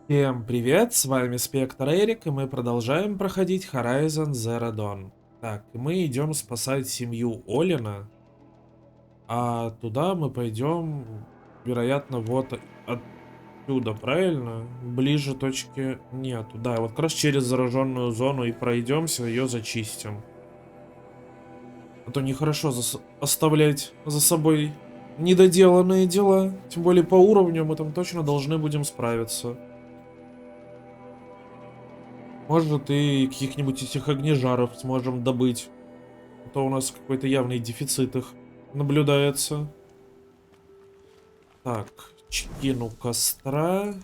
Всем привет, с вами Спектр Эрик, и мы продолжаем проходить Horizon Zero Dawn. Так, и мы идем спасать семью Олина, а туда мы пойдем, вероятно, вот отсюда, правильно? Ближе точки нету. Да, вот как раз через зараженную зону и пройдемся, ее зачистим. А то нехорошо оставлять за собой недоделанные дела, тем более по уровню мы там точно должны будем справиться. Может, и каких-нибудь этих огнежаров сможем добыть. А то у нас какой-то явный дефицит их наблюдается. Так, чекину костра.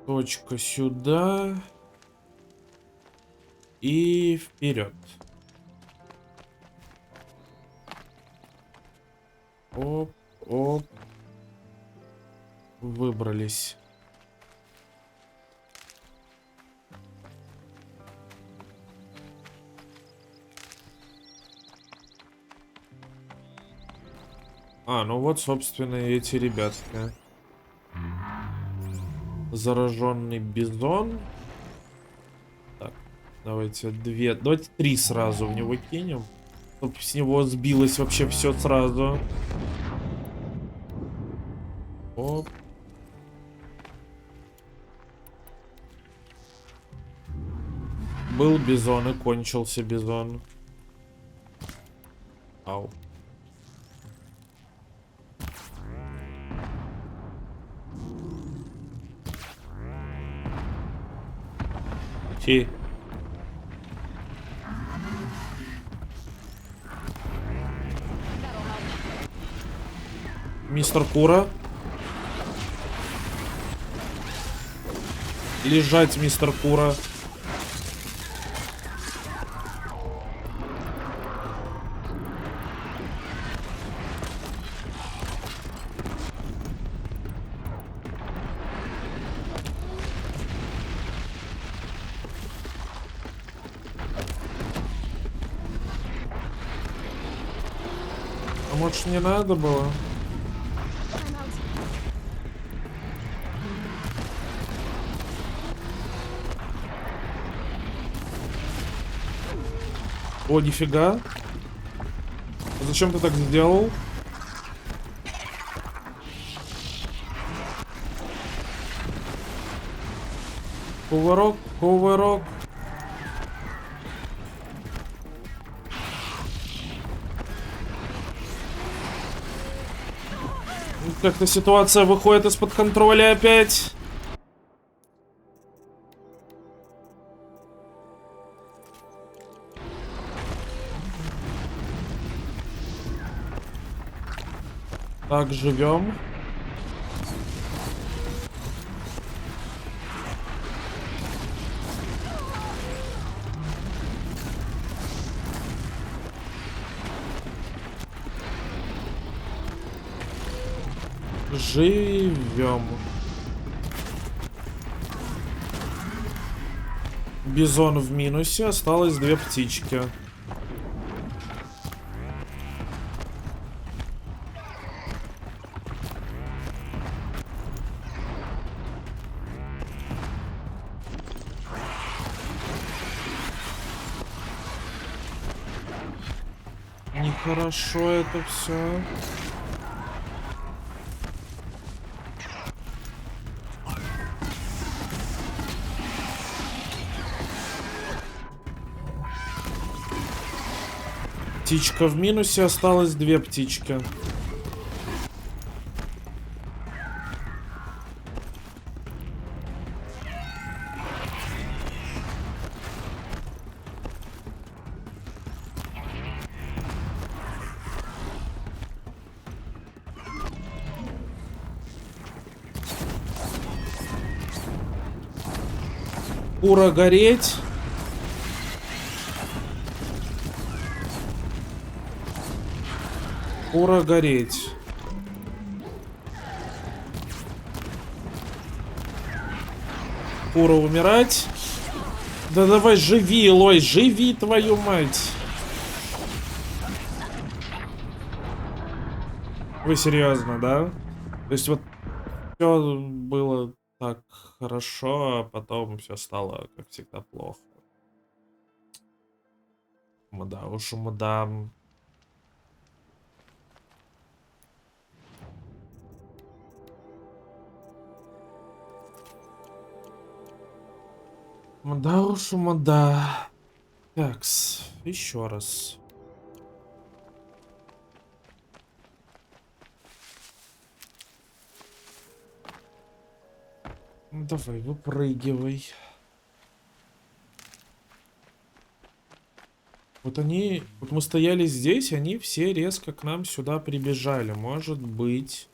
Точка сюда. И вперед. Оп, оп. Выбрались. Ну вот, собственно, и эти ребятки. Зараженный бизон. Так, давайте давайте 3 сразу в него кинем. Чтоб с него сбилось вообще все сразу. Оп. Был бизон и кончился бизон. Ау. Фи. Мистер Кура. Лежать, мистер Кура. А может, не надо было? О, нифига. Зачем ты так сделал? Кувырок, кувырок. Как-то ситуация выходит из-под контроля опять. Так, живем. Живем. Бизон в минусе, осталось 2 птички. Нехорошо это все. Птичка в минусе, осталось 2 птички. Кура гореть. Кура гореть. Кура умирать. Да давай живи, Лой, живи, твою мать. Вы серьезно, да? То есть вот Все было так хорошо, а потом все стало, как всегда, плохо. Мда уж, мда. Мда уж, мда. Такс, еще раз. Ну, давай, выпрыгивай. Вот они... Вот мы стояли здесь, они все резко к нам сюда прибежали. Может быть,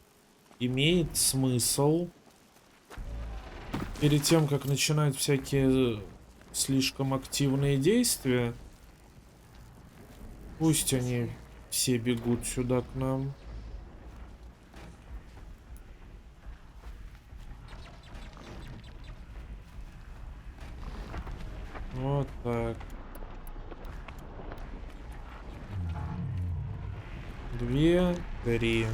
имеет смысл перед тем, как начинать всякие слишком активные действия, пусть они все бегут сюда к нам. Вот так. 2, 3.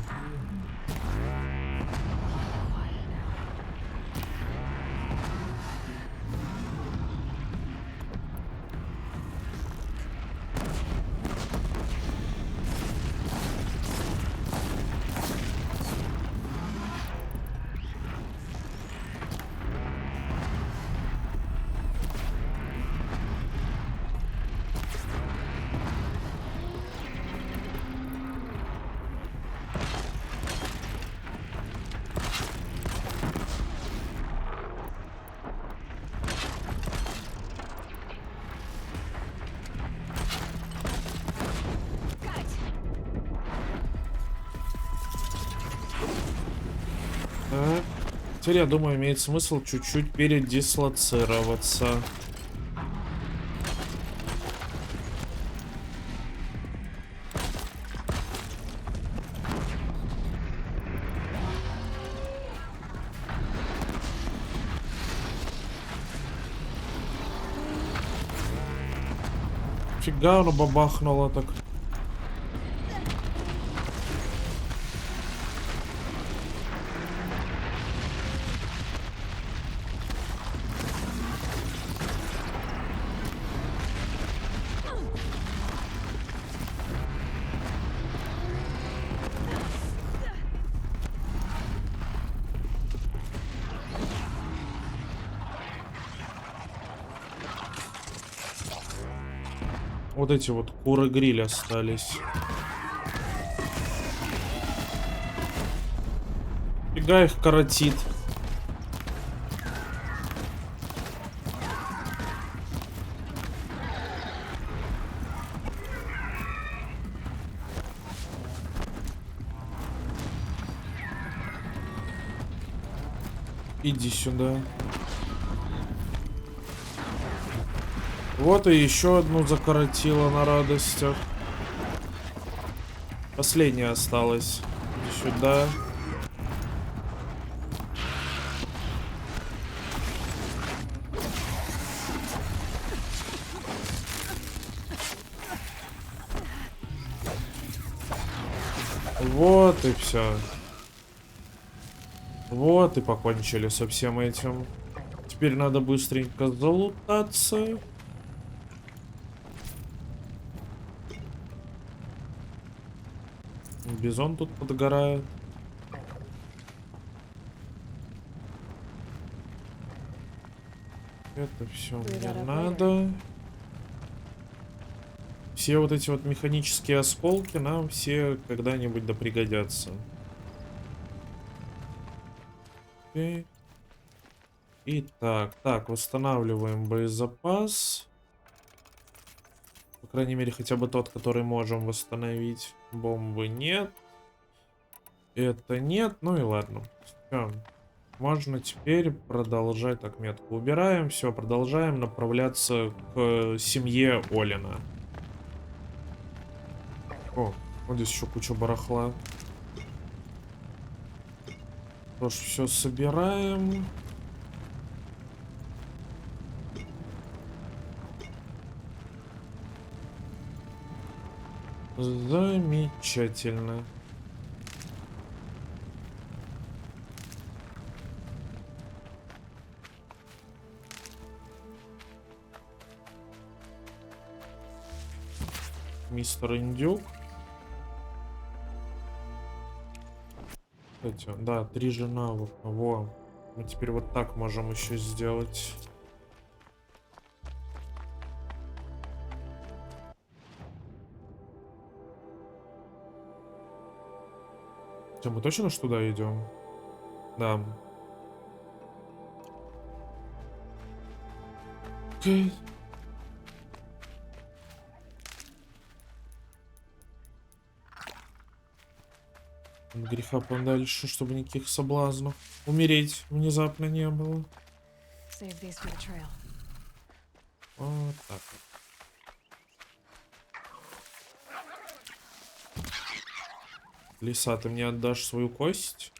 Так. Теперь, я думаю, имеет смысл чуть-чуть передислоцироваться. Фига оно бабахнуло так. Вот эти вот куры-гриль остались. Фига их коротит. Иди сюда. Вот и еще одну закоротило на радостях. Последняя осталась. Иди сюда. Вот и все. Вот и покончили со всем этим. Теперь надо быстренько залутаться. Бизон тут подгорает. Это все мне надо. Все вот эти вот механические осколки нам все когда-нибудь да пригодятся. Окей. Итак, так, восстанавливаем боезапас. По крайней мере, хотя бы тот, который можем восстановить. Бомбы нет. Это нет. Ну и ладно. Все. Можно теперь продолжать. Так, метку убираем. Все, продолжаем направляться к семье Олина. О, вот здесь еще куча барахла. Тоже все собираем. Замечательно. мистер Индюк. Кстати, да, 3 же навыка. Во. Мы теперь вот так можем еще сделать. Все, мы точно ж туда идем? Да. Окей. От греха подальше, чтобы никаких соблазнов. Умереть внезапно не было. Вот так вот. Лиса, ты мне отдашь свою кость?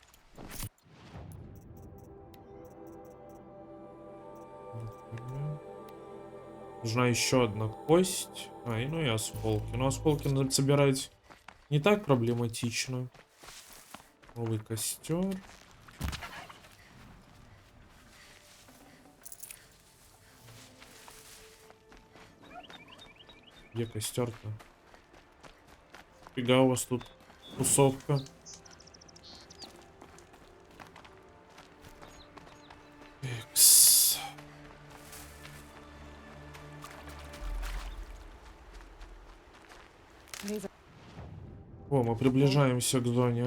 Нужна еще одна кость. А, ну и осколки. Но осколки надо собирать не так проблематично. Новый костер. Где костер-то? Фига у вас тут тусовка. Икс. О, мы приближаемся к зоне.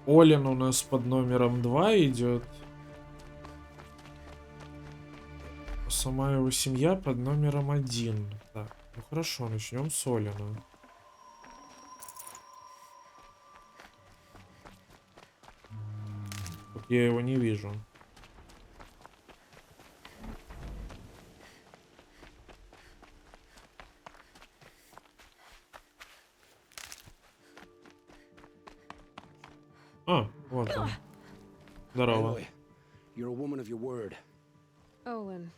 Олин у нас под номером 2 идет. А сама его семья под номером 1. Так, ну хорошо, начнем с Олина. Вот я его не вижу. А, вот он. Здорово. You're a woman of your word. Olin,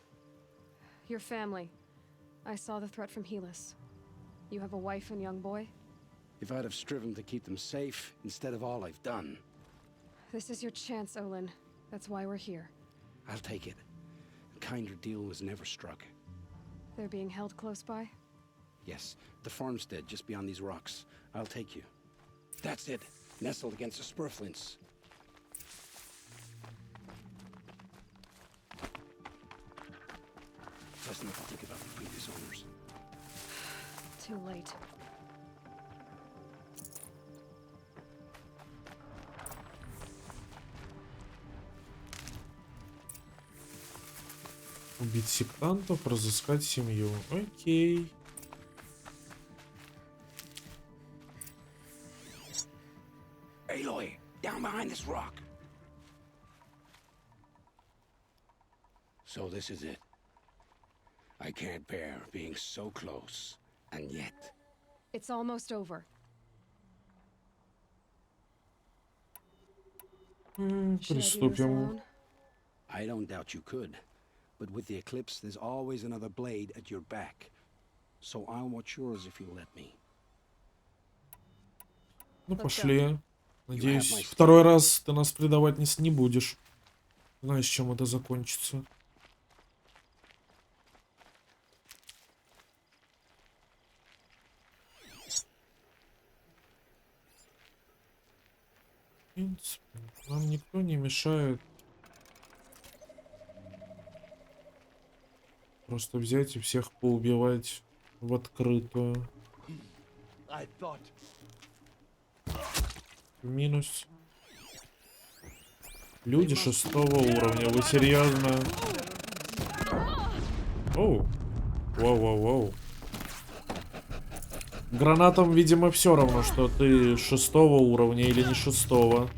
your family. I saw the threat from Helis. You have a wife and young boy? If I'd have striven to keep them safe instead of all I've done. This is your chance, Olin. That's why we're here. I'll take it. A kinder deal was never struck. They're being held close by? Yes, the farmstead just beyond these rocks. I'll take you. That's it. Nestled against the spurflints. Best not to think about the previous owners. Too late. Убить сектантов, разыскать семью. Окей. Aloy, down behind this rock. So this is it. I can't bear being so close, and yet. It's almost over. Should I do this Приступим. alone? I don't doubt you could, but with the eclipse, there's always another blade at your back. So I'll watch yours if you let me. Ну, Let's пошли. Надеюсь, my второй раз ты нас предавать не будешь. Знаешь, чем это закончится. В принципе, нам никто не мешает просто взять и всех поубивать в открытую. Минус. Люди 6-го уровня. Вы серьезно? Оу. Воу-воу-воу. Гранатам, видимо, все равно, что ты 6-го уровня или не 6-го.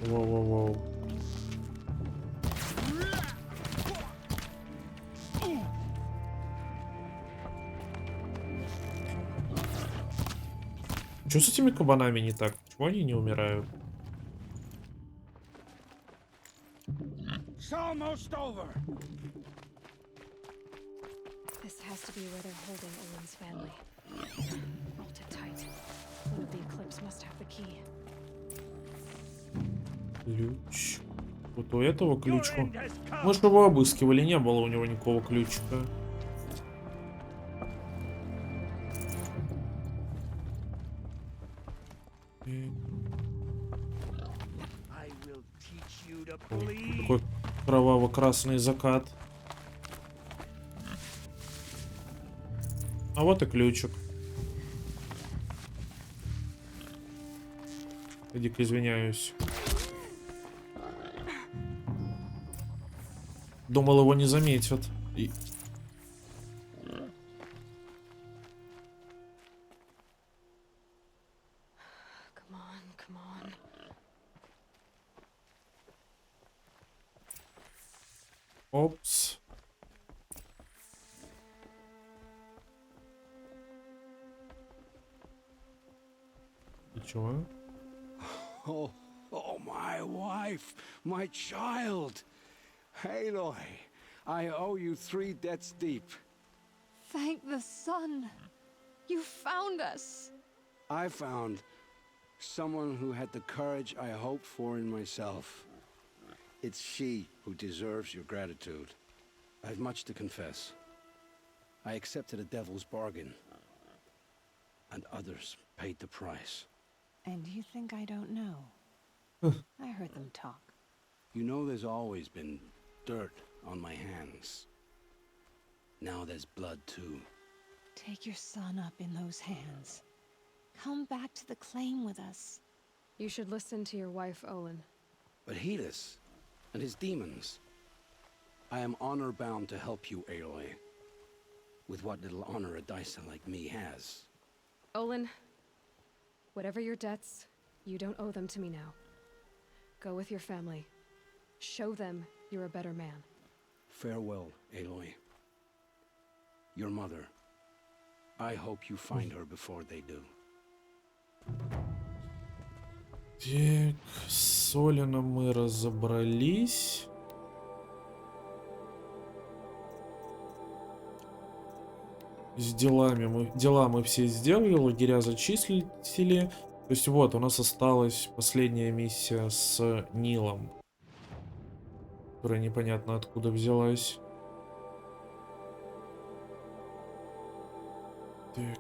Воу-воу-воу. Что с этими кабанами не так? Почему они не умирают? It's almost over. This has to be where they're holding Owen's family. Hold it tight. One of the Eclipse must have the key. Ключ. Вот у этого ключку. Мы же его обыскивали, не было у него никакого ключика. Такой кроваво-красный закат. А вот и ключик. Я дико извиняюсь. Думал, его не заметят. Come on, come on. Опс. И чего? Oh, oh, my wife, my child. Aloy, I owe you 3 debts deep. Thank the sun. You found us. I found someone who had the courage I hoped for in myself. It's she who deserves your gratitude. I've much to confess. I accepted a devil's bargain, and others paid the price. And you think I don't know? I heard them talk. You know there's always been dirt on my hands. Now there's blood too. Take your son up in those hands. Come back to the claim with us. You should listen to your wife, Olin. But Helis and his demons. I am honor-bound to help you, Aloy. With what little honor a Dyson like me has. Olin, whatever your debts, you don't owe them to me now. Go with your family. Show them you're a better man. Farewell, Aloy. Your mother. I hope you find her before they do. Так, с Олином мы разобрались. С дела мы все сделали, лагеря зачислили. То есть вот, у нас осталась последняя миссия с Нилом, которая непонятно откуда взялась. Так.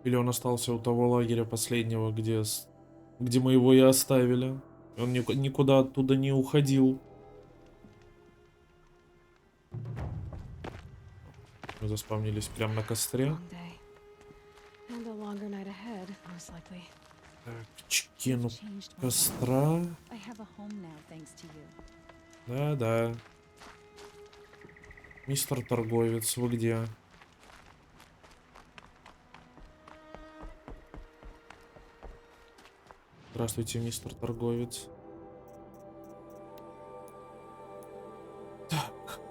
Или он остался у того лагеря последнего, где мы его и оставили. Он никуда оттуда не уходил. Мы заспавнились прямо на костре. Long day. And a longer night ahead, most likely. Так, чекину Changed my life. костра. I have a home now, thanks to you. Да-да. Мистер торговец, вы где? Здравствуйте, мистер торговец. Так.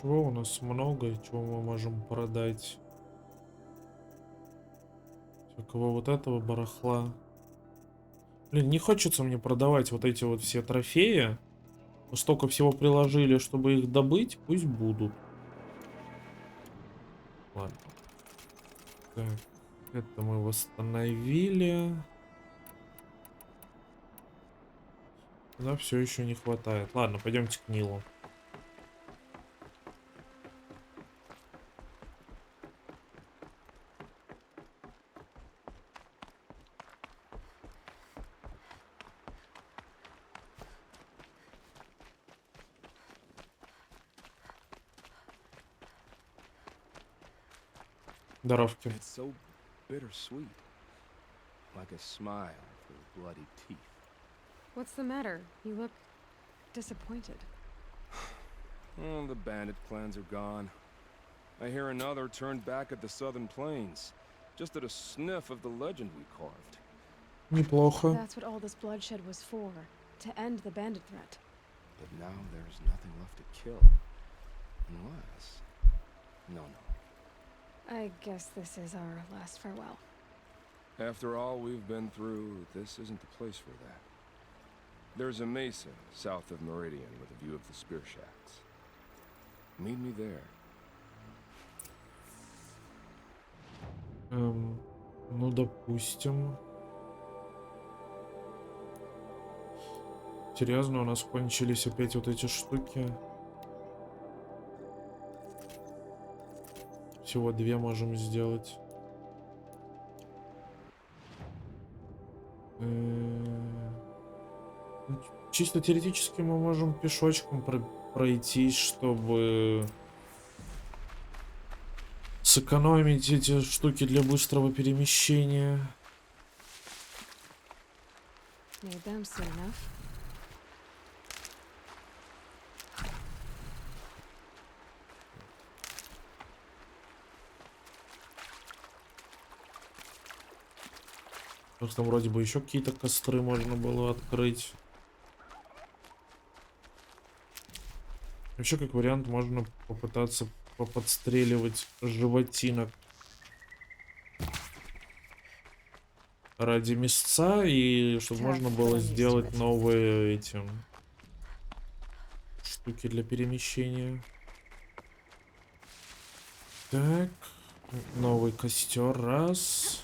Чего у нас много и чего мы можем продать? Всякого вот этого барахла. Блин, не хочется мне продавать вот эти вот все трофеи. Мы столько всего приложили, чтобы их добыть. Пусть будут. Ладно. Так, это мы восстановили. Да, все еще не хватает. Ладно, пойдемте к Нилу. Здоровки. It's so bittersweet, like a smile through bloody teeth. What's the matter? You look disappointed. Oh, the bandit clans are gone. I hear another turned back at the southern plains, just at a sniff of the legend we carved. Неплохо. That's what all this bloodshed was for, to end the bandit threat. But now there's nothing left to kill. Unless... No. I guess this is our last farewell. After all we've been through, this isn't the place for that. There's a mesa south of Meridian with a view of the spear shacks. Meet me there. Ну, допустим. Серьезно, у нас кончились опять вот эти штуки. Всего 2 можем сделать. Чисто теоретически мы можем пешочком пройтись, чтобы сэкономить эти штуки для быстрого перемещения. Made them soon enough. Просто там вроде бы еще какие-то костры можно было открыть. Вообще, как вариант, можно попытаться поподстреливать животинок ради мясца, и чтобы можно было сделать новые эти штуки для перемещения. Так, новый костер, раз.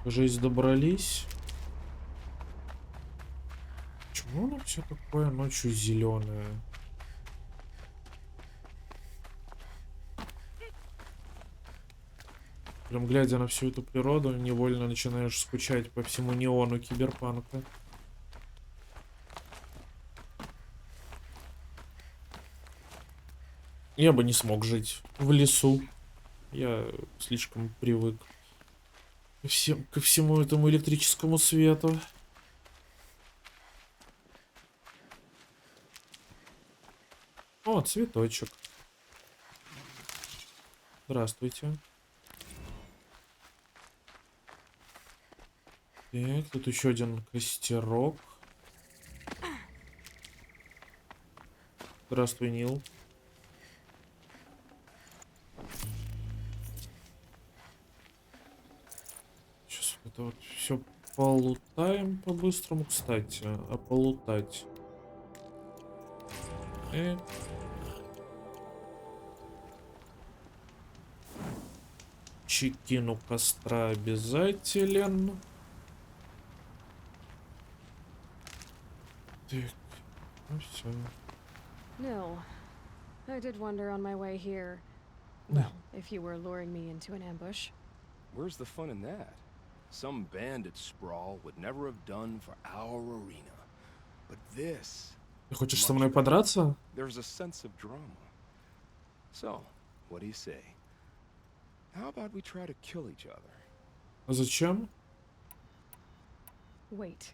Жизнь добрались. Почему оно все такое ночью зеленое? Прям глядя на всю эту природу, невольно начинаешь скучать по всему неону киберпанка. Я бы не смог жить в лесу. Я слишком привык ко всему этому электрическому свету. О, цветочек. Здравствуйте. Так, тут еще один костерок. Здравствуй, Нил. Сейчас это вот все полутаем по-быстрому. Кстати, а полутать. Чекину костра обязателен. Так, ну все. No. I did wonder on my way here. Well, if you were luring me into an ambush. Where's the fun in that? Some bandit sprawl would never have done for our arena. But this... Ты хочешь со мной подраться? There's a sense of drama. So, what do you say? How about we try to kill each other? А зачем? Wait.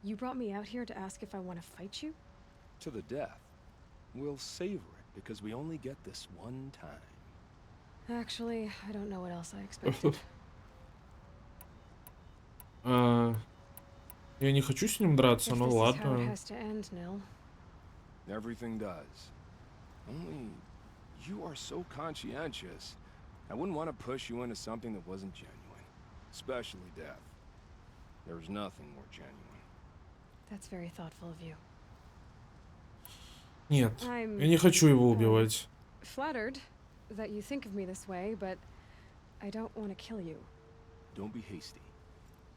You brought me out here to ask if I want to fight you? To the death. We'll savor it because we only get this one time. Actually, I don't know what else I expected. Я не хочу с ним драться, If ну this is how it ладно. has to end, Nil. Everything does. Only You are so conscientious. I wouldn't want to push you into something that wasn't genuine. Especially death. There was nothing more genuine. That's very thoughtful of you. Нет, I'm я не хочу его убивать. flattered that you think of me this way, but I don't want to kill you. Don't be hasty.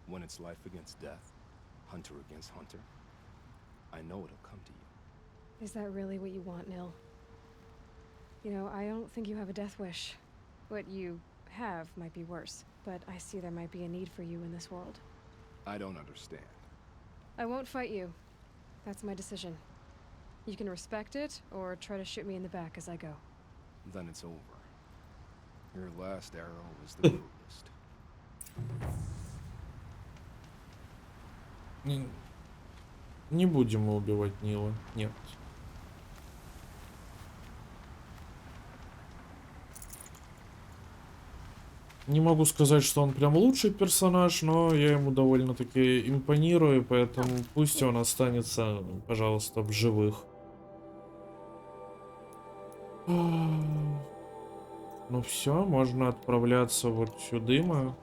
When it's life against death, hunter against hunter, I know it'll come to you. Is that really what you want, Nil? You know, I don't think you have a death wish. What you have might be worse, but I see there might be a need for you in this world. I don't understand. I won't fight you. That's my decision. You can respect it, or try to shoot me in the back as I go. Then it's over. Your last arrow was the cruelest. Не будем мы убивать Нила. Нет. Не могу сказать, что он прям лучший персонаж, но я ему довольно-таки импонирую, поэтому пусть он останется, пожалуйста, в живых. Ну все, можно отправляться вот сюда,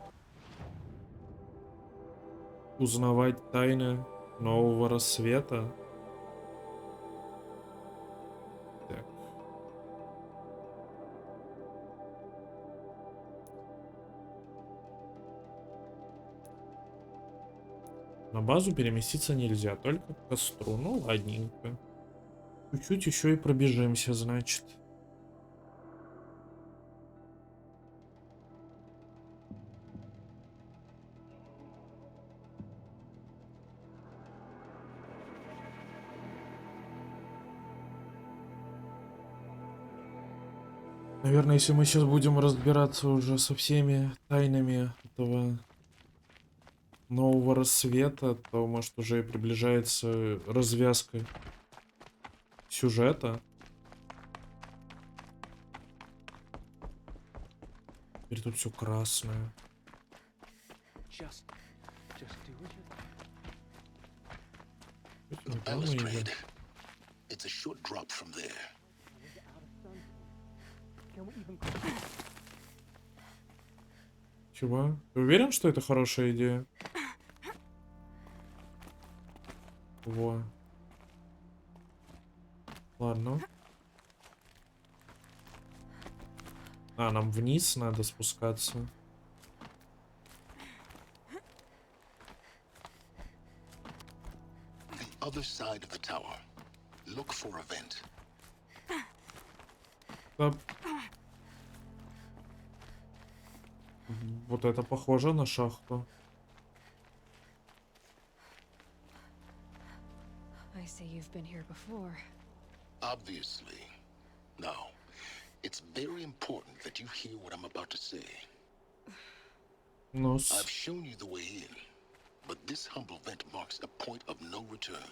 узнавать тайны Нового Рассвета. Так. На базу переместиться нельзя, только к костру. Ну, ладненько. Чуть-чуть еще и пробежимся, значит. Наверное, если мы сейчас будем разбираться уже со всеми тайнами этого Нового Рассвета, то, может, уже и приближается развязка сюжета. Теперь тут все красное. The balustrade. It's a short drop from there. Чего? Ты уверен, что это хорошая идея? Во. Ладно. А, нам вниз надо спускаться. The other side of the tower. Look for a vent. Да. Вот это похоже на шахту. I see you've been here before. Obviously. Now, it's very important that you hear what I'm about to say. Ну, I've shown you the way in, but this humble vent marks a point of no return.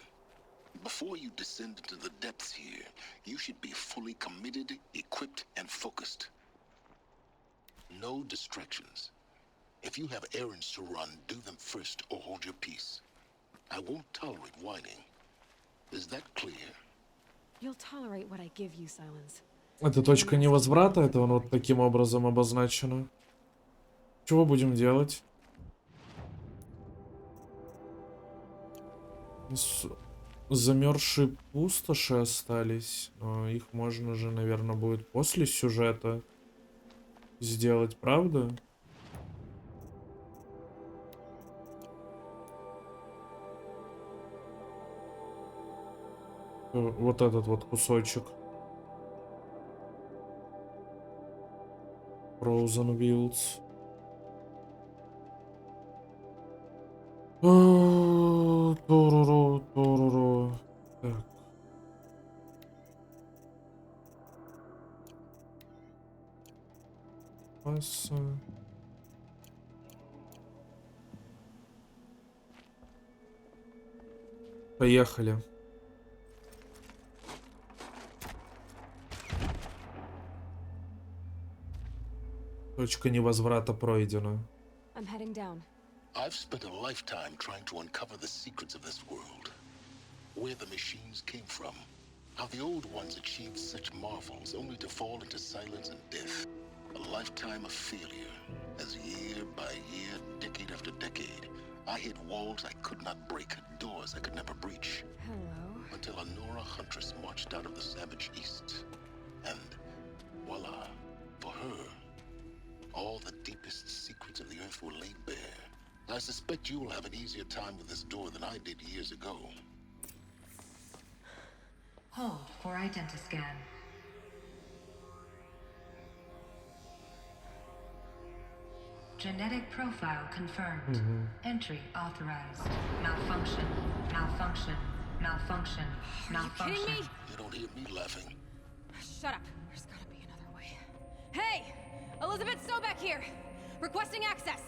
Before you descend into the depths here, you should be fully committed, equipped, and focused. No distractions. If you have errands to run, do them first or hold your peace. I won't tolerate whining. Is that clear? You'll tolerate what I give you, Silence. это точка невозврата, это он вот таким образом обозначено. Чего будем делать? Замерзшие пустоши остались. Но их можно же, наверное, будет после сюжета сделать, правда? Вот этот вот кусочек. Frozen Wilds. Туруру, туруру. Так. Пасса. Поехали. Точка невозврата пройдена. I'm heading down. I've spent a lifetime trying to uncover the secrets of this world. Where the machines came from, How the old ones achieved such marvels only to fall into silence and death. A lifetime of failure, as year by year, decade after decade, I hit walls I could not break, doors I could never breach. Hello. Until a Nora huntress marched out of the savage east. And voila, for her, all the deepest secrets of the earth were laid bare. I suspect you will have an easier time with this door than I did years ago. Hold for identiscan. Genetic profile confirmed. Entry authorized. Malfunction. Malfunction. Malfunction. Malfunction. Kidding me? You don't hear me laughing. Shut up. There's gotta be another way. Hey! Elizabeth Sobeck here! Requesting access!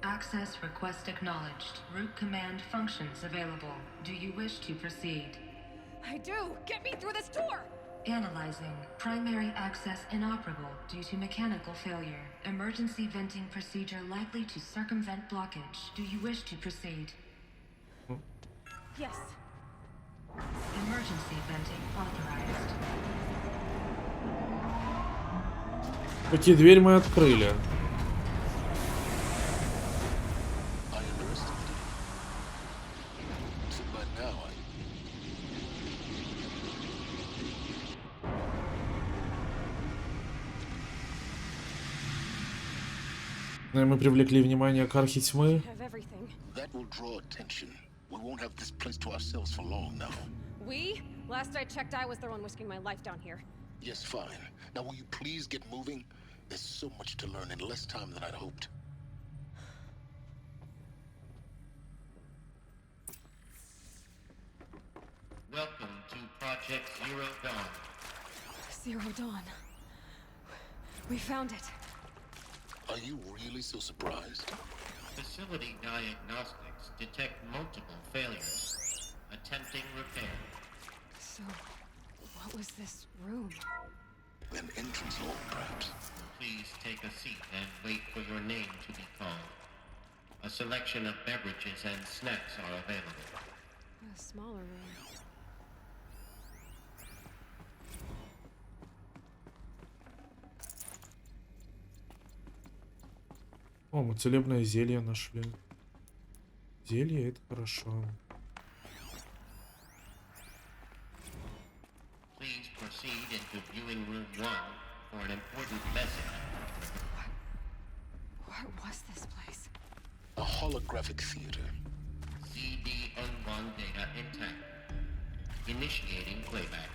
Access request acknowledged. Root command functions available. Do you wish to proceed? I do! Get me through this door! Analyzing. Primary access inoperable due to mechanical failure. Emergency venting procedure likely to circumvent blockage. Do you wish to proceed? Yes. Emergency venting authorized. Окей, дверь мы открыли. I underestimated you. So by now Мы привлекли внимание к архе тьмы. Have everything. that will draw attention. We won't have this place to ourselves for long now. We? Last I checked, I was the one risking my life down here. Yes, fine. Now will you please get moving? There's so much to learn in less time than I'd hoped. Welcome to Project Zero Dawn. Zero Dawn. We found it. Are you really so surprised? Facility diagnostics detect multiple failures. Attempting repair. So, what was this room? An entrance hall, perhaps. Please take a seat and wait for your name to be called. A selection of beverages and snacks are available. A smaller room. О, мы целебное зелье нашли. Зелье — это хорошо. Please proceed into viewing room 1 for an important message. What was this place? A holographic theater. CD-01 data intact. Initiating playback.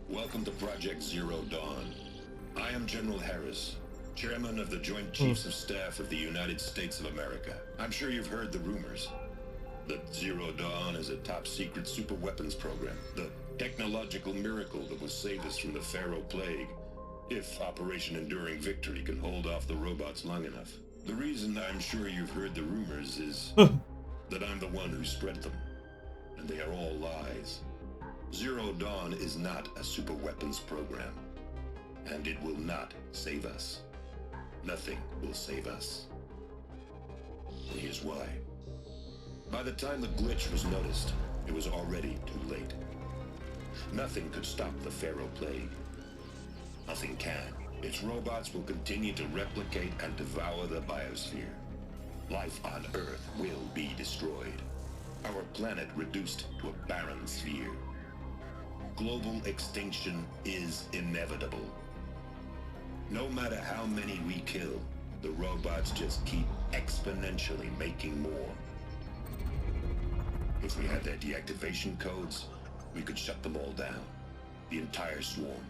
Welcome to Project Zero Dawn. I am General Harris, Chairman of the Joint Chiefs of Staff of the United States of America. I'm sure you've heard the rumors that Zero Dawn is a top-secret super-weapons program, the technological miracle that will save us from the Pharaoh Plague, if Operation Enduring Victory can hold off the robots long enough. The reason I'm sure you've heard the rumors is that I'm the one who spread them, and they are all lies. Zero Dawn is not a super-weapons program. And it will not save us. Nothing will save us. Here's why. By the time the glitch was noticed, it was already too late. Nothing could stop the Pharaoh Plague. Nothing can. Its robots will continue to replicate and devour the biosphere. Life on Earth will be destroyed. Our planet reduced to a barren sphere. Global extinction is inevitable. No matter how many we kill, the robots just keep exponentially making more. If we had their deactivation codes, we could shut them all down, the entire swarm.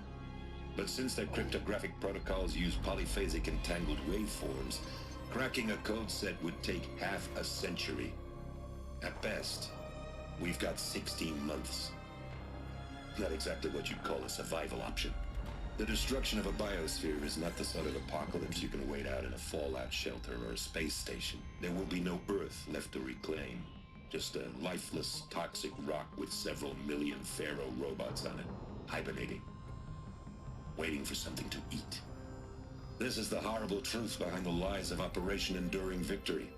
But since their cryptographic protocols use polyphasic entangled waveforms, cracking a code set would take half a century. At best, we've got 16 months. Not exactly what you'd call a survival option. The destruction of a biosphere is not the sort of apocalypse you can wait out in a fallout shelter or a space station. There will be no Earth left to reclaim. Just a lifeless, toxic rock with several million Pharaoh robots on it, hibernating, waiting for something to eat. This is the horrible truth behind the lies of Operation Enduring Victory.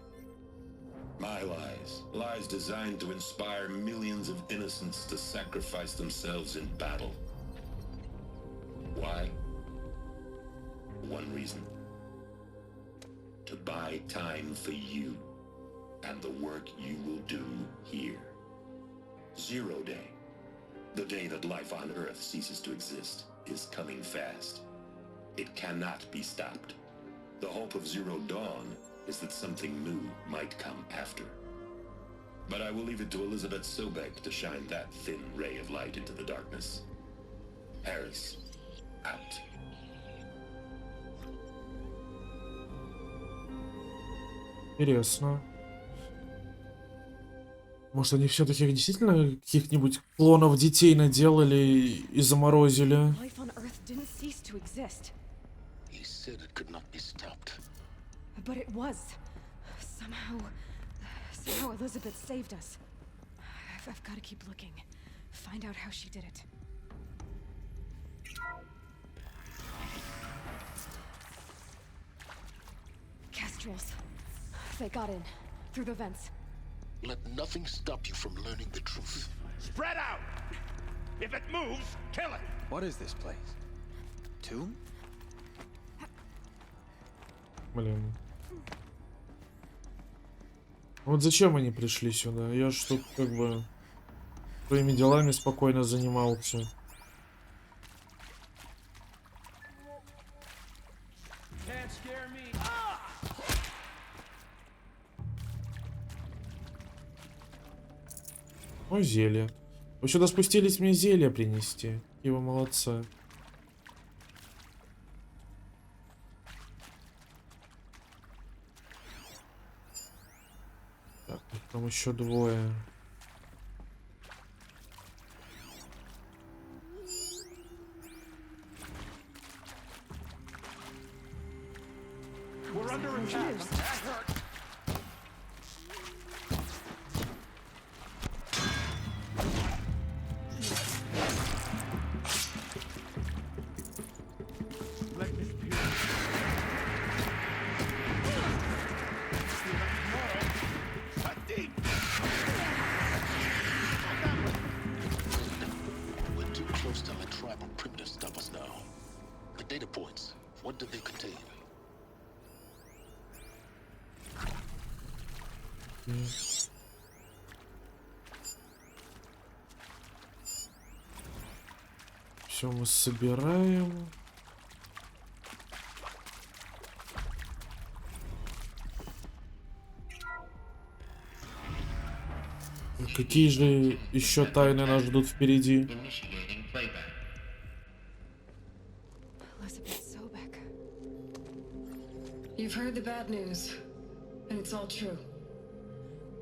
My lies. Lies designed to inspire millions of innocents to sacrifice themselves in battle. Why? One reason. To buy time for you and the work you will do here. 0 Day. The day that life on Earth ceases to exist is coming fast. It cannot be stopped. The hope of Zero Dawn is that something new might come after. But I will leave it to Elizabeth Sobek to shine that thin ray of light into the darkness. Harris, out. Интересно. Может, они все-таки действительно каких-нибудь клонов детей наделали и заморозили? Life on Earth didn't cease to exist. He said it could not be stopped. But it was. Somehow Elizabeth saved us. I've got to keep looking. Find out how she did it. Kestrels. They got in. Through the vents. Let nothing stop you from learning the truth. Spread out! If it moves, kill it! What is this place? Tomb? Блин. Вот зачем они пришли сюда? Я ж тут как бы своими делами спокойно занимался. Ой, зелье. Вы сюда спустились мне зелье принести. И вы молодцы. Так, их там еще двое. We're under attack. That hurt. Let this be. Cut deep. We're too close to the tribal primitive to stop us now. The data points, what do they contain? Все мы собираем. Какие же еще тайны нас ждут впереди? Initiating playback. Elizabeth Sobek. You've heard the bad news, and it's all true.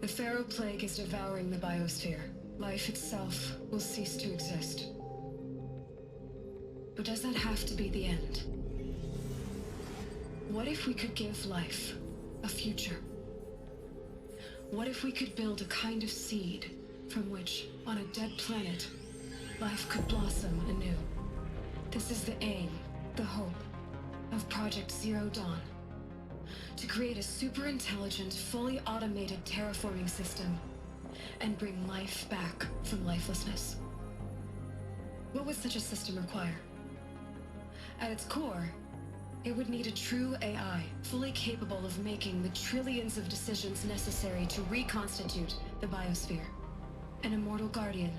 The Pharaoh Plague is devouring the biosphere. Life itself will cease to exist. But does that have to be the end? What if we could give life a future? What if we could build a kind of seed from which, on a dead planet, life could blossom anew? This is the aim, the hope, of Project Zero Dawn. To create a super-intelligent, fully automated terraforming system and bring life back from lifelessness. What would such a system require? At its core, it would need a true AI, fully capable of making the trillions of decisions necessary to reconstitute the biosphere. An immortal guardian,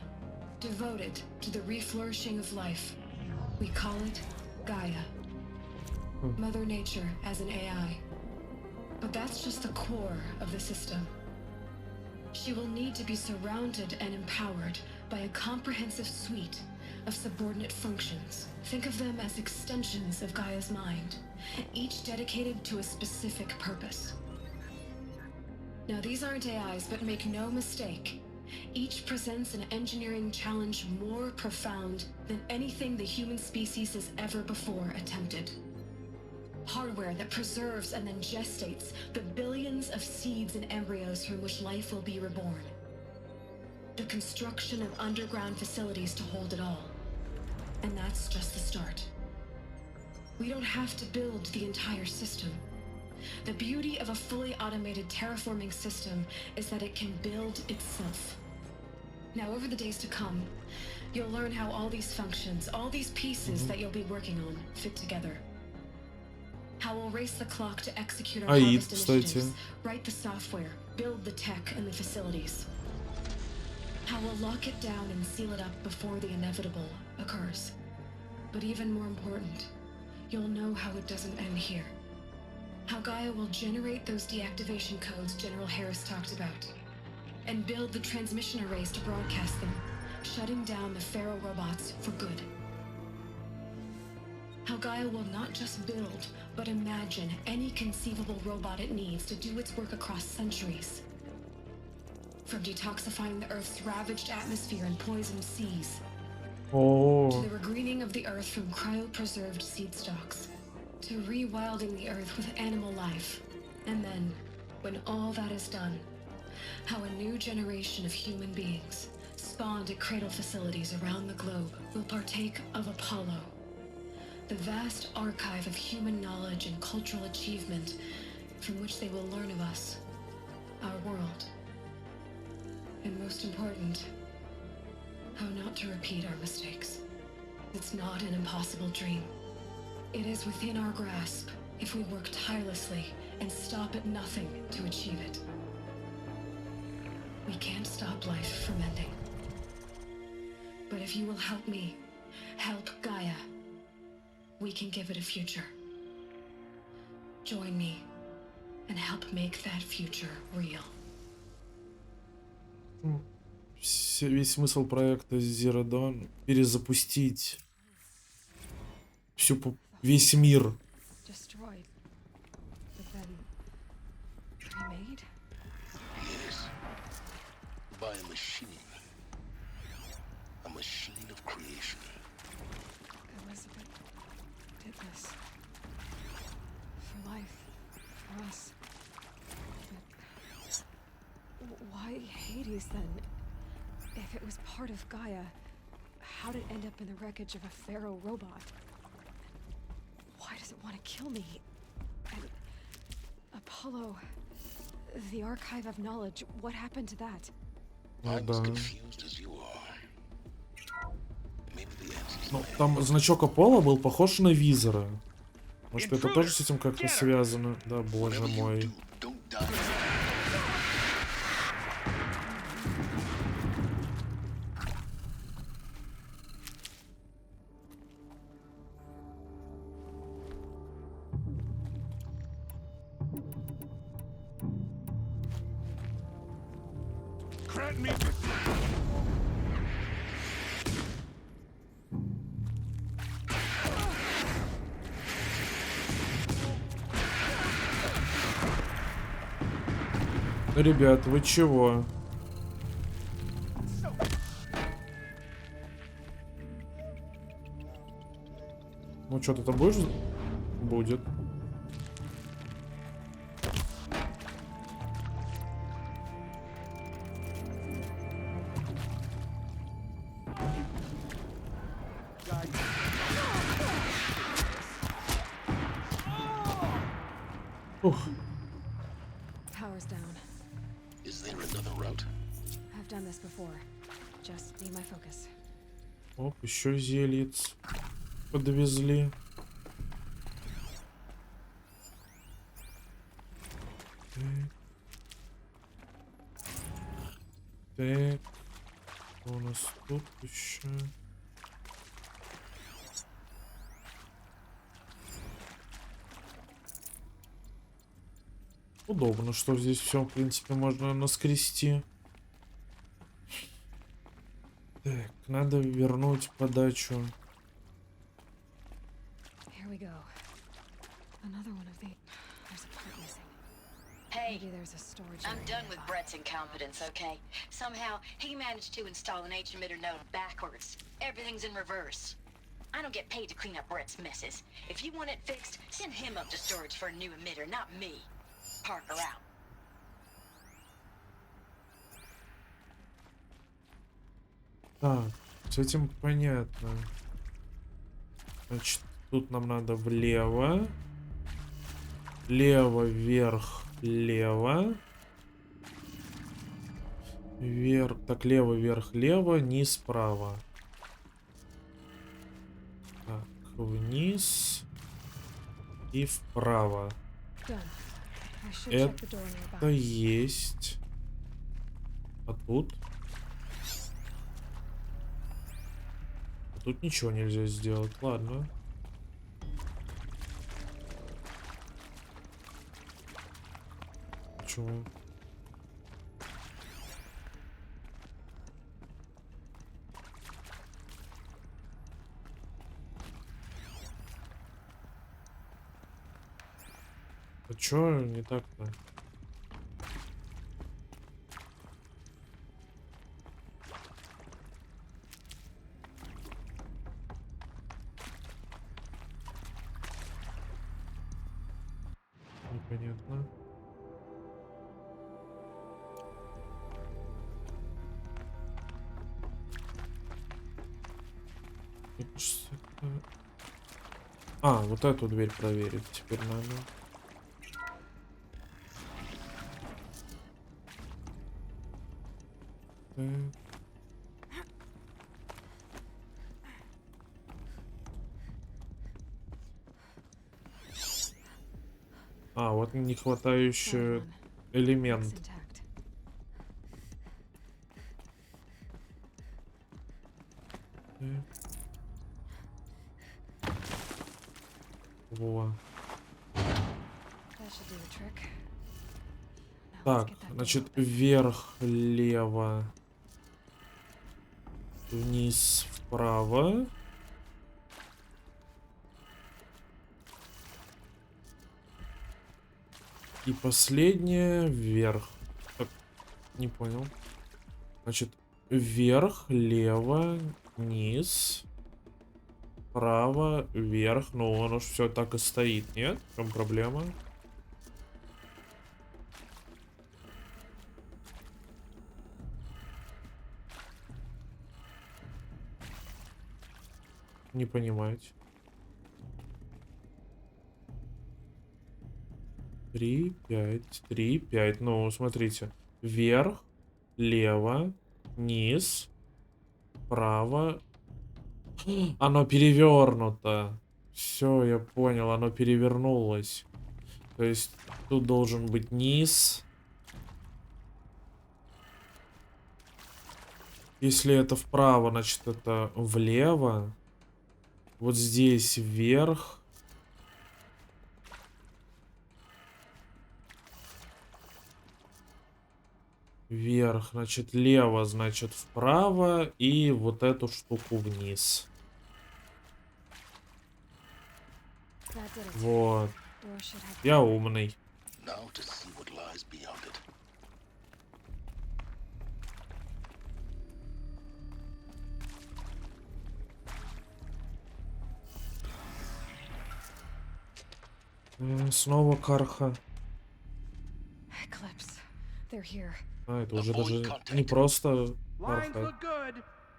devoted to the reflourishing of life. We call it Gaia. Mother Nature as an AI. But that's just the core of the system. She will need to be surrounded and empowered by a comprehensive suite of subordinate functions. Think of them as extensions of Gaia's mind, each dedicated to a specific purpose. Now, these aren't AIs, but make no mistake, each presents an engineering challenge more profound than anything the human species has ever before attempted. Hardware that preserves and then gestates the billions of seeds and embryos from which life will be reborn. The construction of underground facilities to hold it all. And that's just the start. We don't have to build the entire system. The beauty of a fully automated terraforming system is that it can build itself. Now, over the days to come, you'll learn how all these functions, all these pieces that you'll be working on, fit together. How we'll race the clock to execute our harvest initiatives, write the software, build the tech and the facilities. How we'll lock it down and seal it up before the inevitable occurs. But even more important, you'll know how it doesn't end here. How Gaia will generate those deactivation codes General Harris talked about, and build the transmission arrays to broadcast them, shutting down the Pharaoh robots for good. How Gaia will not just build, but imagine any conceivable robot it needs to do its work across centuries. From detoxifying the Earth's ravaged atmosphere and poisoned seas, to the regreening of the Earth from cryopreserved seed stalks, to rewilding the Earth with animal life. And then, when all that is done, how a new generation of human beings, spawned at cradle facilities around the globe, will partake of Apollo, the vast archive of human knowledge and cultural achievement from which they will learn of us, our world. And most important, how not to repeat our mistakes. It's not an impossible dream. It is within our grasp if we work tirelessly and stop at nothing to achieve it. We can't stop life from ending. But if you will help me, help Gaia, we can give it a future. Join me and help make that future real. Весь смысл проекта Zero Dawn — перезапустить весь мир. Destroyed, but then remade? Yes. By a machine. A machine of creation. Elizabeth did this. For life. For us. But why Hades then? If it was part of Gaia, how did it end up in the wreckage of a Pharaoh robot? Why does it want to kill me? And Apollo, the archive of knowledge, what happened to that? I'm as confused as you are. Maybe the answer's Ну, там значок Аполло был похож на визора. Может, это тоже с этим как-то связано? Да, боже мой. Ребят, вы чего? Ну что, ты будешь? Будет. Ух. Power's down. Is there another route? I've done this before. Just need my focus. Оп, еще зелец подвезли. Так. Что у нас тут еще? Удобно, что здесь все, в принципе, можно наскрести. Так, надо вернуть подачу. Here we go. Another one of the... There's a part missing. Hey, Maybe there's a storage I'm area done with nearby. Brett's incompetence, okay? Somehow, he managed to install an H-emitter node backwards. Everything's in reverse. I don't get paid to clean up Brett's messes. If you want it fixed, send him up to storage for a new emitter, not me. Parker out. Так, с этим понятно. Значит, тут нам надо влево. Лево, вверх, лево. Вверх, так, лево, вверх, лево, низ, право. Так, вниз и вправо. Это есть. А тут? А тут ничего нельзя сделать. Ладно. Почему? А чё не так-то? Непонятно. А, вот эту дверь проверить теперь надо. А, вот не хватающий элемент. Во. Так, значит, вверх, лево, вниз, вправо. И последнее вверх. Так, не понял. Значит, вверх, лево, низ, право, вверх. Ну, оно ж все так и стоит, нет? В чем проблема? Не понимаете. 3, 5, 3, 5. Ну, смотрите. Вверх, лево, низ, право. Оно перевернуто. Все, я понял, оно перевернулось. То есть тут должен быть низ. Если это вправо, значит это влево. Вот здесь вверх. Вверх, значит, лево, значит, вправо. И вот эту штуку вниз. Вот. Я умный. Снова карха. А, это уже даже не просто карха.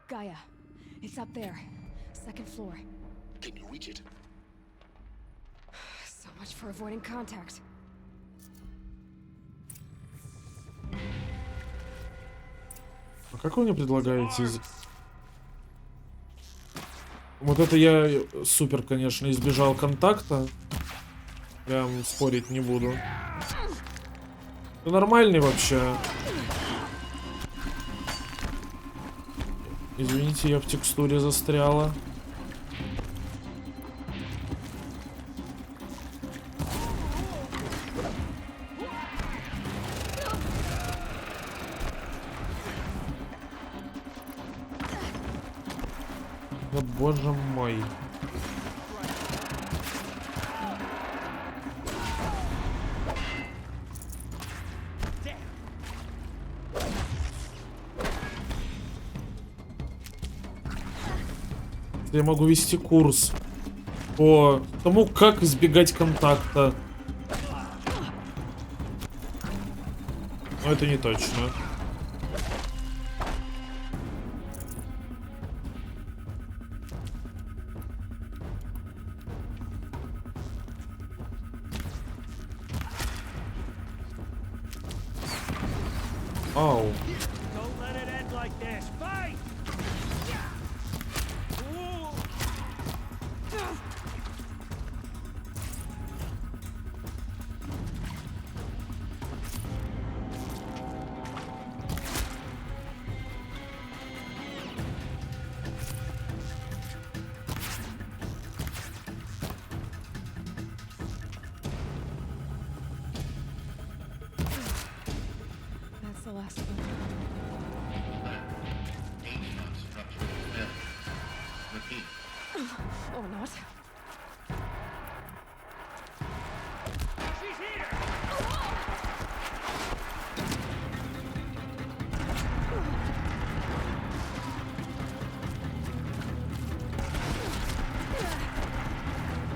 Gaia, it's up there. Second floor. Can you reach it? So much for avoiding contact. А как вы мне предлагаете? Вот это я супер, конечно, избежал контакта. Прям спорить не буду. Ты нормальный вообще? Извините, я в текстуре застряла. Да боже мой. Я могу вести курс по тому, как избегать контакта. Но это не точно. Оу. Don't let it end like this. Fight! That's the last one. Ancient structure built. Repeat. Or not. She's here!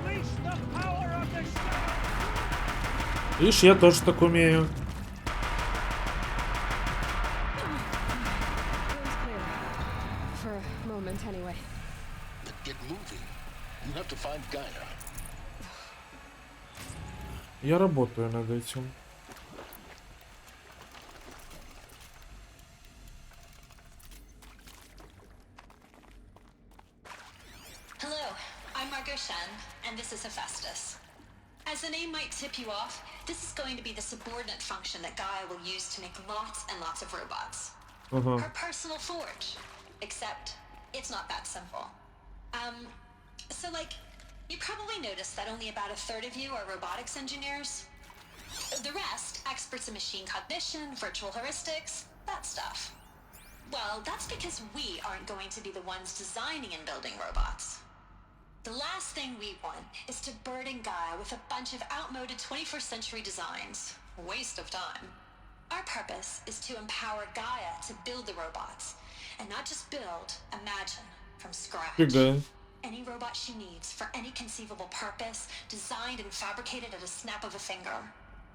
Unleash the power of the shadow! Видишь, я тоже так умею. It was clear. For a moment, anyway. But get moving. You have to find Gaia. Я работаю над этим. Hello, I'm Margot Shen, and this is Hephaestus. As the name might tip you off, this is going to be the subordinate function that Gaia will use to make lots and lots of robots. Her personal forge. Except, it's not that simple. So you probably noticed that only about a third of you are robotics engineers. The rest, experts in machine cognition, virtual heuristics, that stuff. Well, that's because we aren't going to be the ones designing and building robots. The last thing we want is to burden Gaia with a bunch of outmoded 21st century designs. Waste of time. Our purpose is to empower Gaia to build the robots, and not just build, imagine, from scratch. Фига. Any robot she needs for any conceivable purpose, designed and fabricated at a snap of a finger.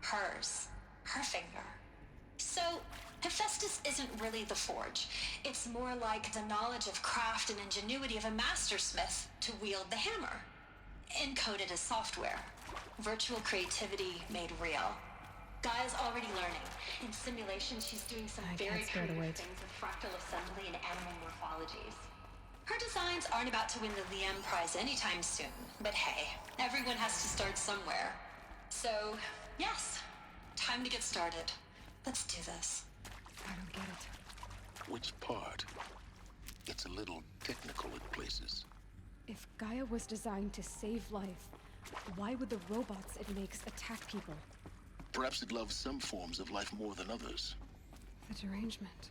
Hers. Her finger. So, Hephaestus isn't really the forge. It's more like the knowledge of craft and ingenuity of a mastersmith to wield the hammer. Encoded as software. Virtual creativity made real. Gaia's already learning. In simulation, she's doing some very creative things with fractal assembly and animal morphologies. Her designs aren't about to win the Liam Prize anytime soon, but hey, everyone has to start somewhere. So, yes, time to get started. Let's do this. I don't get it. Which part? It's a little technical at places. If Gaia was designed to save life, why would the robots it makes attack people? Perhaps it loves some forms of life more than others. The derangement.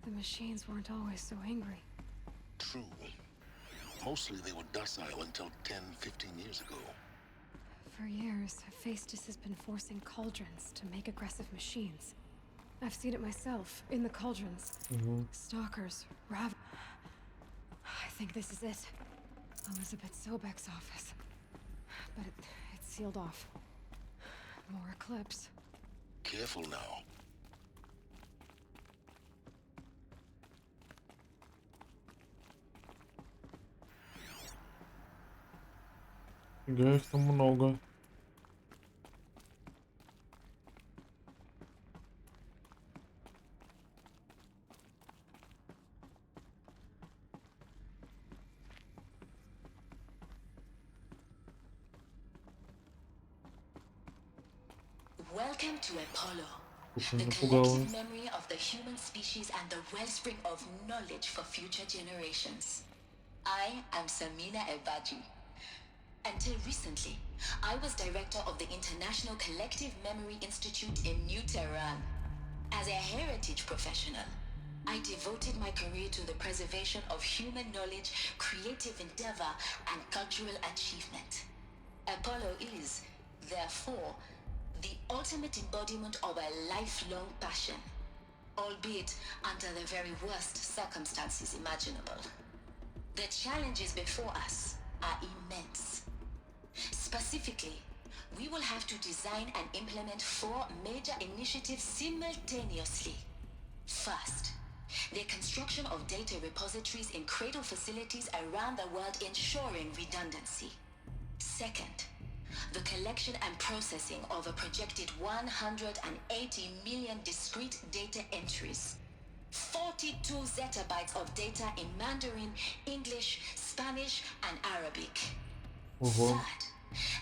The machines weren't always so angry. True. Mostly they were docile until 10, 15 years ago. For years, Hephaestus has been forcing cauldrons to make aggressive machines. I've seen it myself, in the cauldrons. Stalkers, I think this is it. Elizabeth Sobek's office. But it's sealed off. More eclipse. Careful now. Фига, их там много. Welcome to Apollo, Слушай, the напугало. collective memory of the human species and the wellspring of knowledge for future generations. I am Samina Ebaji. Until recently, I was director of the International Collective Memory Institute in New Tehran. As a heritage professional, I devoted my career to the preservation of human knowledge, creative endeavor, and cultural achievement. Apollo is, therefore, the ultimate embodiment of a lifelong passion, albeit under the very worst circumstances imaginable. The challenges before us are immense. Specifically, we will have to design and implement 4 major initiatives simultaneously. First, the construction of data repositories in cradle facilities around the world ensuring redundancy. Second, the collection and processing of a projected 180 million discrete data entries. 42 zettabytes of data in Mandarin, English, Spanish, and Arabic. Third,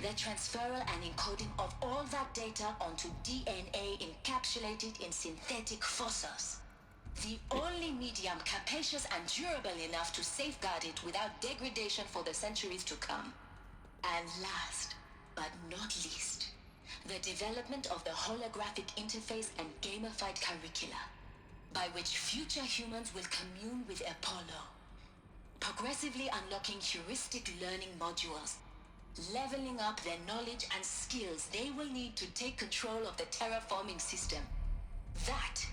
the transferal and encoding of all that data onto DNA encapsulated in synthetic fossils. The only medium capacious and durable enough to safeguard it without degradation for the centuries to come. And last, but not least, the development of the holographic interface and gamified curricula, by which future humans will commune with Apollo, progressively unlocking heuristic learning modules, leveling up their knowledge and skills they will need to take control of the terraforming system. That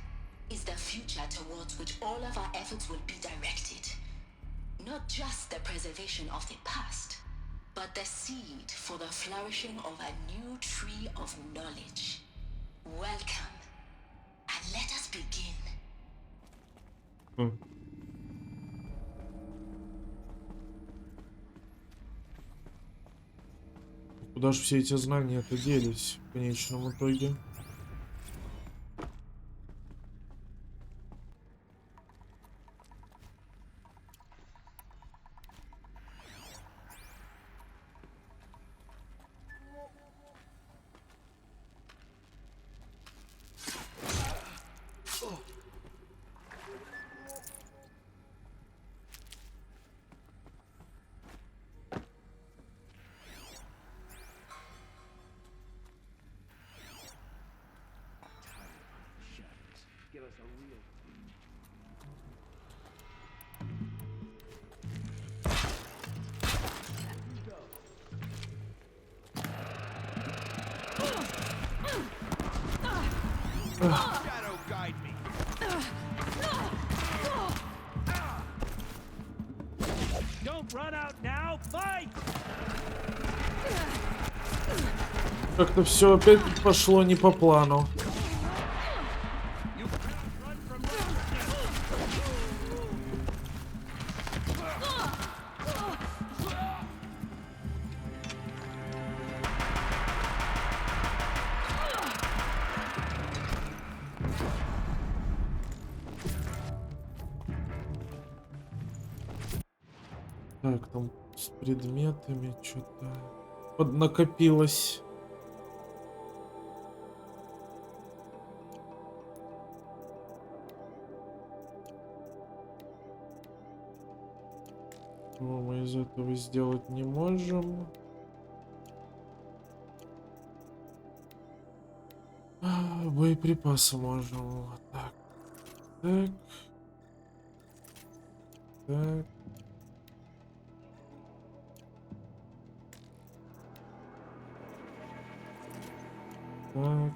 is the future towards which all of our efforts will be directed. Not just the preservation of the past, but the seed for the flourishing of a new tree of knowledge. Welcome, and let us begin. Куда же все эти знания-то делись в конечном итоге? Shadow guide me. Don't run out now. Fight. Как-то все опять пошло не по плану. Так, там с предметами что-то поднакопилось. Чего мы из этого сделать не можем. Боеприпасы можем. Вот так. Так. Так. Так.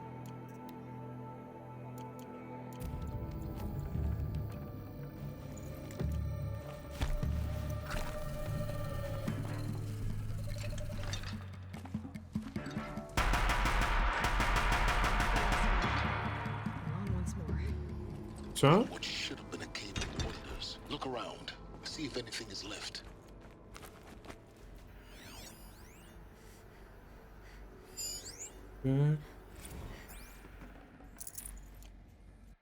Все? What should have been a cave of wonders. Look around. See if anything is left. Так.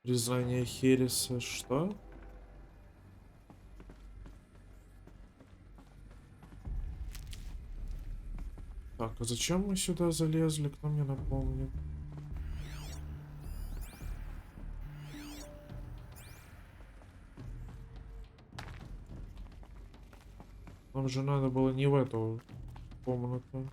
Признание Хереса. Что? Так, а зачем мы сюда залезли? Кто мне напомнит? Нам же надо было не в эту комнату.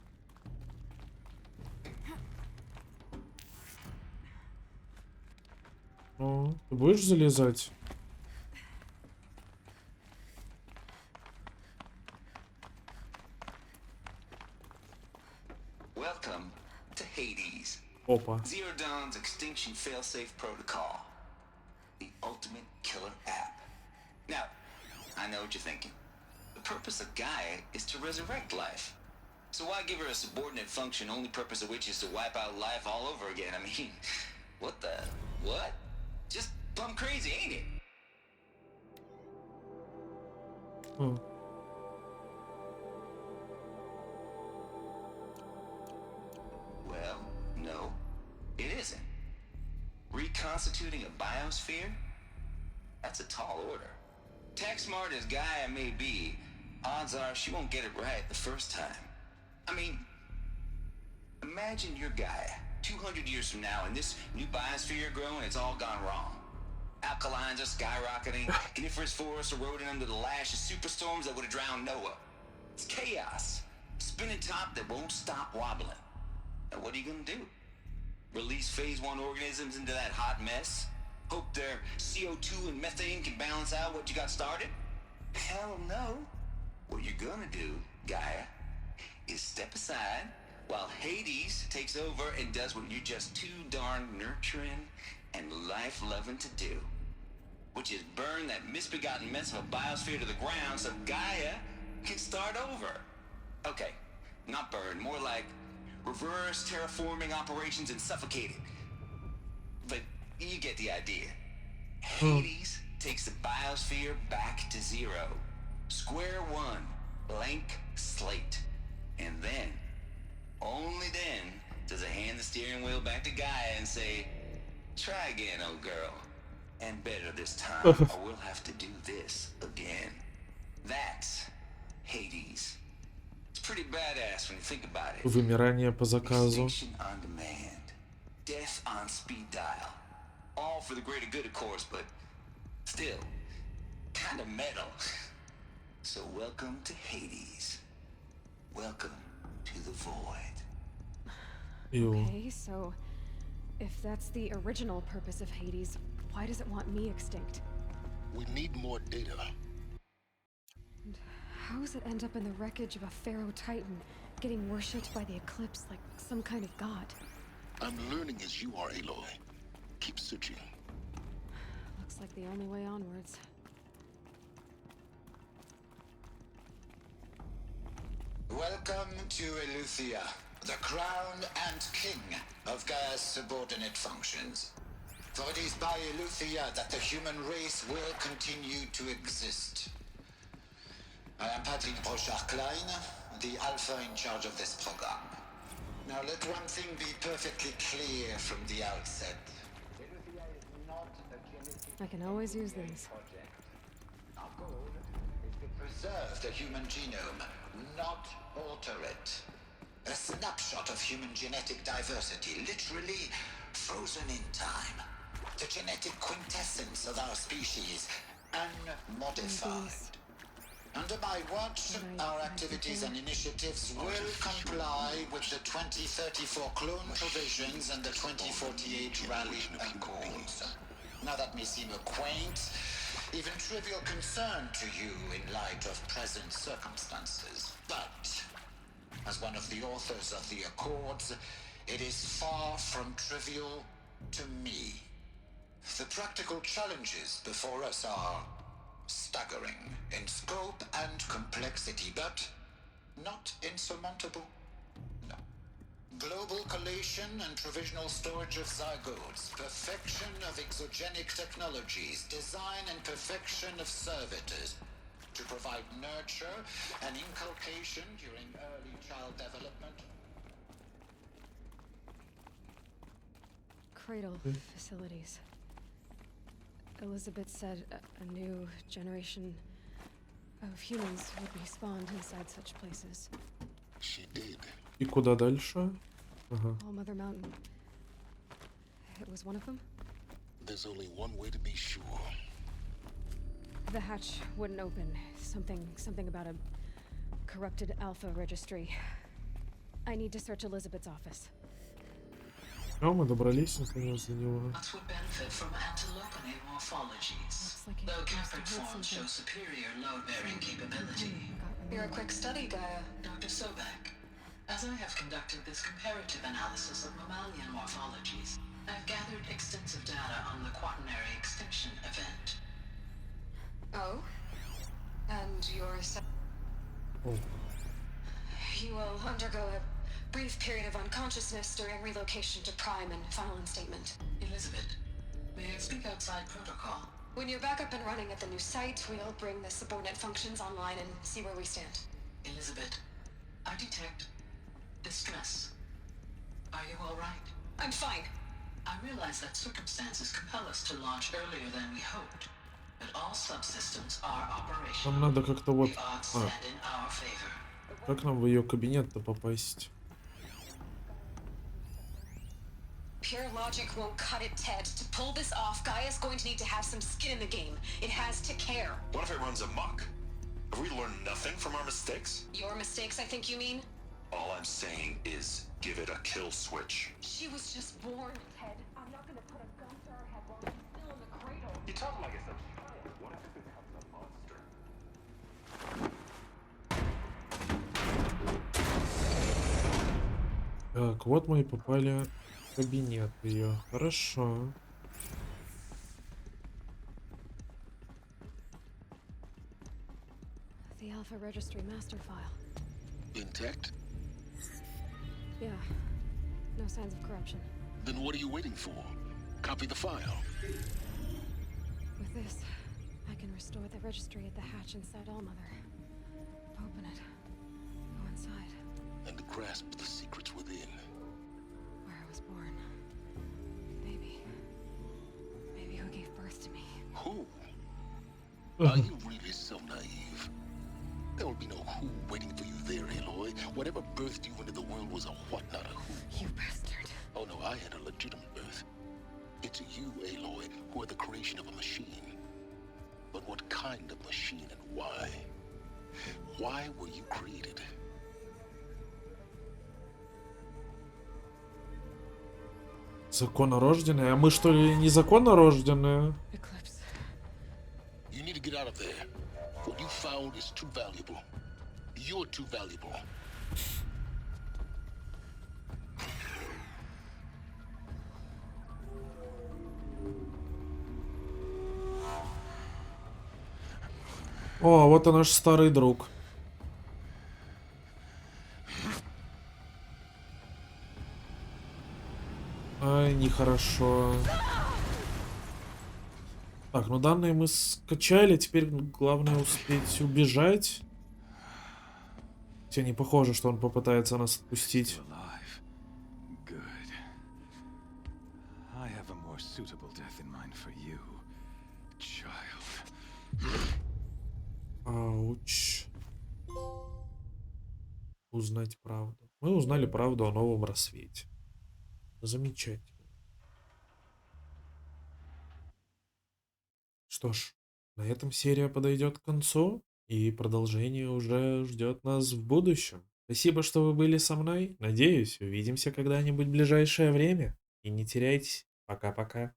Ну, ты будешь залезать? Welcome to Hades. Опа. Zero Dawn's extinction failsafe protocol. The ultimate killer app. Now, I know what you're thinking. The purpose of Gaia is to resurrect life. So why give her a subordinate function, only purpose of which is to wipe out life all over again? I mean, what the... what? Just plumb crazy, ain't it? It isn't. Reconstituting a biosphere? That's a tall order. Tech smart as Gaia may be, odds are she won't get it right the first time. I mean, imagine your Gaia 200 years from now and this new biosphere you're growing, it's all gone wrong. Alkalines are skyrocketing, coniferous forests eroding under the lash of superstorms that would have drowned Noah. It's chaos. Spinning top that won't stop wobbling. Now what are you gonna do? Release phase 1 organisms into that hot mess? Hope their CO2 and methane can balance out what you got started? Hell no. What you're gonna do, Gaia, is step aside while Hades takes over and does what you're just too darn nurturing and life-loving to do, which is burn that misbegotten mess of a biosphere to the ground so Gaia can start over. Okay, not burn, more like reverse terraforming operations and suffocate it. But you get the idea. Hades takes the biosphere back to zero. Square one, blank slate. And then, only then, does it hand the steering wheel back to Gaia and say, try again, old girl. And better this time, or we'll have to do this again. That's Hades. It's pretty badass when you think about it. Вымирание по заказу. Extinction on demand. Death on speed dial. All for the greater good, of course, but still, kind of metal. So welcome to Hades. Welcome to the void. Okay, so if that's the original purpose of Hades, why does it want me extinct? We need more data. And how does it end up in the wreckage of a pharaoh titan, getting worshipped by the eclipse like some kind of god? I'm learning as you are, Aloy. Keep searching. Looks like the only way onwards. Welcome to Eleuthia, the crown and king of Gaia's subordinate functions. For it is by Eleuthia that the human race will continue to exist. I am Patrick Brochard-Klein, the Alpha in charge of this program. Now let one thing be perfectly clear from the outset. Eleuthia is not a genetic I can always use these. project. Our goal is to preserve the human genome, not alter it. A snapshot of human genetic diversity, literally frozen in time. The genetic quintessence of our species, unmodified. Under my watch, our activities and initiatives will comply with the 2034 clone provisions and the 2048 rally accords. Now that may seem a quaint, even trivial concern to you in light of present circumstances, but as one of the authors of the accords, it is far from trivial to me. The practical challenges before us are staggering in scope and complexity, but not insurmountable. No. Global collation and provisional storage of zygotes, perfection of exogenic technologies, design and perfection of servitors to provide nurture and inculcation during early child development. Cradle facilities. Elizabeth said a new generation of humans would be spawned inside such places. She did. И куда дальше? Ага. All Mother Mountain. It was one of them? There's only one way to be sure. The hatch wouldn't open. Something about a corrupted Alpha registry. I need to search Elizabeth's office. О, мы добрались наконец до него. Nuts would benefit from antilopinate morphologies, though caprid forms show superior load-bearing capability. You're a quick study, Gaia. Dr. Sobek, as I have conducted this comparative analysis of mammalian morphologies, I've gathered extensive data on the quaternary extinction event. Oh? And you're... Oh. You will undergo a brief period of unconsciousness during relocation to Prime and final instatement. Elizabeth, may I speak outside protocol? When you're back up and running at the new site, we'll bring the subordinate functions online and see where we stand. Elizabeth, I detect distress. Are you all right? I'm fine. I realize that circumstances compel us to launch earlier than we hoped, but all subsystems are operational. Нам надо как-то вот... The odds А, stand in our favor. как нам в ее кабинет-то попасть? Pure logic won't cut it, Ted. To pull this off, Gaia's going to need to have some skin in the game. It has to care. What if it runs amok? Have we learned nothing from our mistakes? Your mistakes, I think you mean? All I'm saying is give it a kill switch. She was just born, Ted. I'm not gonna put a gun to her head while she's still in the cradle. You talk like it's a child. What if it becomes a monster? Так, вот мы и попали в кабинет ее. Хорошо. The Alpha Registry master file. Intact? Yeah. No signs of corruption. Then what are you waiting for? Copy the file. With this, I can restore the registry at the hatch inside Allmother. Open it. Go inside. And grasp the secrets within. Where I was born. Maybe. Maybe who gave birth to me. Who? Are you really so naive? There will be no who waiting for you there, Aloy. Whatever birthed you into the world was a what, not a who. You bastard. Oh no, I had a legitimate birth. It's you, Aloy, who are the creation of a machine. But what kind of machine and why? Why were you created? Законорожденные? А мы что ли незаконнорожденные? You need to get out of there. What you found is too valuable. You're too valuable. О, вот и наш старый друг. Ай, нехорошо. Так, ну данные мы скачали, теперь главное успеть убежать. Хотя не похоже, что он попытается нас отпустить. Ауч. Узнать правду. Мы узнали правду о новом рассвете. Замечательно. Что ж, на этом серия подойдет к концу, и продолжение уже ждет нас в будущем. Спасибо, что вы были со мной. Надеюсь, увидимся когда-нибудь в ближайшее время. И не теряйтесь. Пока-пока.